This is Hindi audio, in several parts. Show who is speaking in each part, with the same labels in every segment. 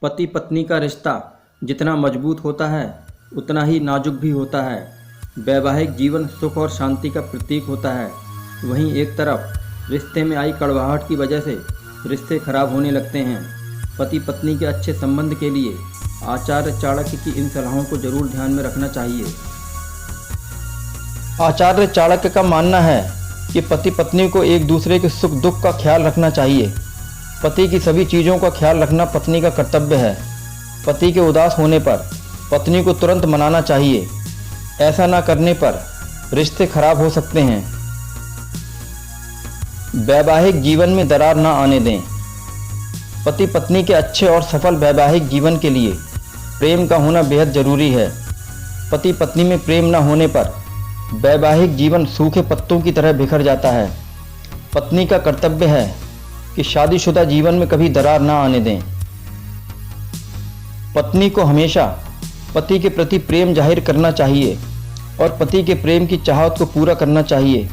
Speaker 1: पति पत्नी का रिश्ता जितना मजबूत होता है उतना ही नाजुक भी होता है। वैवाहिक जीवन सुख और शांति का प्रतीक होता है। वहीं एक तरफ रिश्ते में आई कड़वाहट की वजह से रिश्ते खराब होने लगते हैं। पति पत्नी के अच्छे संबंध के लिए आचार्य चाणक्य की इन सलाहों को जरूर ध्यान में रखना चाहिए।
Speaker 2: आचार्य चाणक्य का मानना है कि पति पत्नी को एक दूसरे के सुख दुख का ख्याल रखना चाहिए। पति की सभी चीज़ों का ख्याल रखना पत्नी का कर्तव्य है। पति के उदास होने पर पत्नी को तुरंत मनाना चाहिए। ऐसा ना करने पर रिश्ते खराब हो सकते हैं। वैवाहिक जीवन में दरार ना आने दें। पति पत्नी के अच्छे और सफल वैवाहिक जीवन के लिए प्रेम का होना बेहद ज़रूरी है। पति पत्नी में प्रेम न होने पर वैवाहिक जीवन सूखे पत्तों की तरह बिखर जाता है। पत्नी का कर्तव्य है कि शादीशुदा जीवन में कभी दरार ना आने दें। पत्नी को हमेशा पति के प्रति प्रेम जाहिर करना चाहिए और पति के प्रेम की चाहत को पूरा करना चाहिए।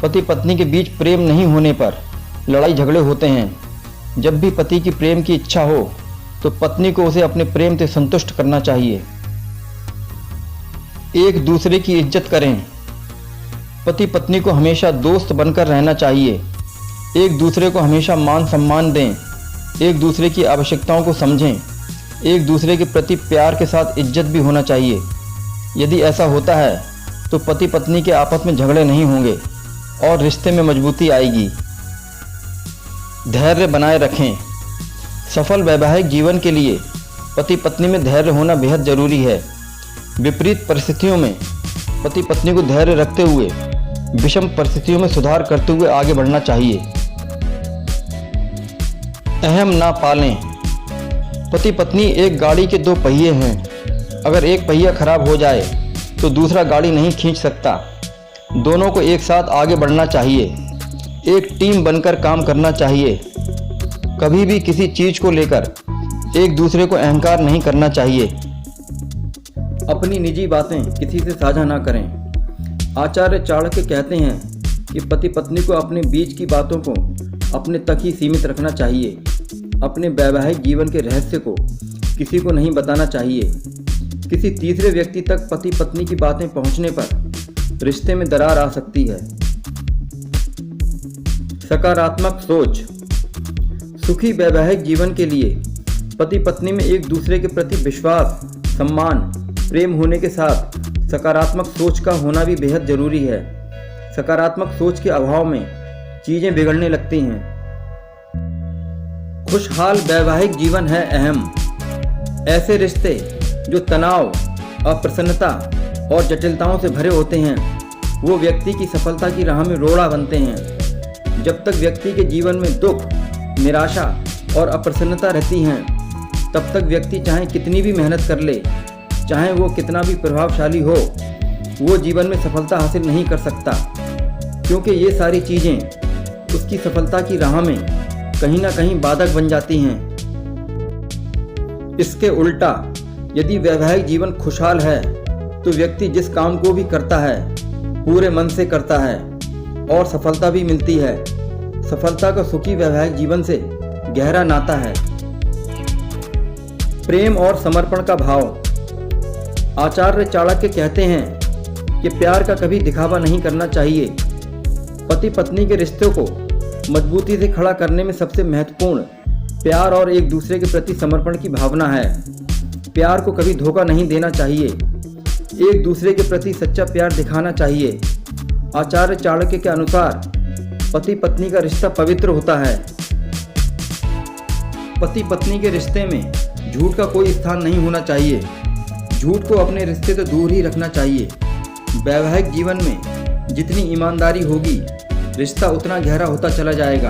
Speaker 2: पति पत्नी के बीच प्रेम नहीं होने पर लड़ाई झगड़े होते हैं। जब भी पति की प्रेम की इच्छा हो तो पत्नी को उसे अपने प्रेम से संतुष्ट करना चाहिए। एक दूसरे की इज्जत करें। पति पत्नी को हमेशा दोस्त बनकर रहना चाहिए। एक दूसरे को हमेशा मान सम्मान दें। एक दूसरे की आवश्यकताओं को समझें। एक दूसरे के प्रति प्यार के साथ इज्जत भी होना चाहिए। यदि ऐसा होता है तो पति पत्नी के आपस में झगड़े नहीं होंगे और रिश्ते में मजबूती आएगी। धैर्य बनाए रखें। सफल वैवाहिक जीवन के लिए पति पत्नी में धैर्य होना बेहद ज़रूरी है। विपरीत परिस्थितियों में पति पत्नी को धैर्य रखते हुए विषम परिस्थितियों में सुधार करते हुए आगे बढ़ना चाहिए। अहम ना पालें। पति पत्नी एक गाड़ी के दो पहिए हैं। अगर एक पहिया खराब हो जाए तो दूसरा गाड़ी नहीं खींच सकता। दोनों को एक साथ आगे बढ़ना चाहिए। एक टीम बनकर काम करना चाहिए। कभी भी किसी चीज़ को लेकर एक दूसरे को अहंकार नहीं करना चाहिए।
Speaker 1: अपनी निजी बातें किसी से साझा ना करें। आचार्य चाणक्य कहते हैं कि पति पत्नी को अपने बीच की बातों को अपने तक ही सीमित रखना चाहिए। अपने वैवाहिक जीवन के रहस्य को किसी को नहीं बताना चाहिए। किसी तीसरे व्यक्ति तक पति पत्नी की बातें पहुंचने पर रिश्ते में दरार आ सकती है। सकारात्मक सोच। सुखी वैवाहिक जीवन के लिए पति पत्नी में एक दूसरे के प्रति विश्वास, सम्मान, प्रेम होने के साथ सकारात्मक सोच का होना भी बेहद ज़रूरी है। सकारात्मक सोच के अभाव में चीज़ें बिगड़ने लगती हैं। खुशहाल वैवाहिक जीवन है अहम। ऐसे रिश्ते जो तनाव, अप्रसन्नता और जटिलताओं से भरे होते हैं वो व्यक्ति की सफलता की राह में रोड़ा बनते हैं। जब तक व्यक्ति के जीवन में दुख, निराशा और अप्रसन्नता रहती हैं तब तक व्यक्ति चाहे कितनी भी मेहनत कर ले, चाहे वो कितना भी प्रभावशाली हो, वो जीवन में सफलता हासिल नहीं कर सकता, क्योंकि ये सारी चीज़ें उसकी सफलता की राह में कहीं ना कहीं बाधक बन जाती हैं। इसके उल्टा यदि वैवाहिक जीवन खुशहाल है तो व्यक्ति जिस काम को भी करता है पूरे मन से करता है और सफलता भी मिलती है। सफलता का सुखी वैवाहिक जीवन से गहरा नाता है। प्रेम और समर्पण का भाव। आचार्य चाणक्य कहते हैं कि प्यार का कभी दिखावा नहीं करना चाहिए। पति पत्नी के रिश्तों को मजबूती से खड़ा करने में सबसे महत्वपूर्ण प्यार और एक दूसरे के प्रति समर्पण की भावना है। प्यार को कभी धोखा नहीं देना चाहिए। एक दूसरे के प्रति सच्चा प्यार दिखाना चाहिए। आचार्य चाणक्य के अनुसार पति पत्नी का रिश्ता पवित्र होता है। पति पत्नी के रिश्ते में झूठ का कोई स्थान नहीं होना चाहिए। झूठ को अपने रिश्ते से दूर ही रखना चाहिए। वैवाहिक जीवन में जितनी ईमानदारी होगी रिश्ता उतना गहरा होता चला जाएगा।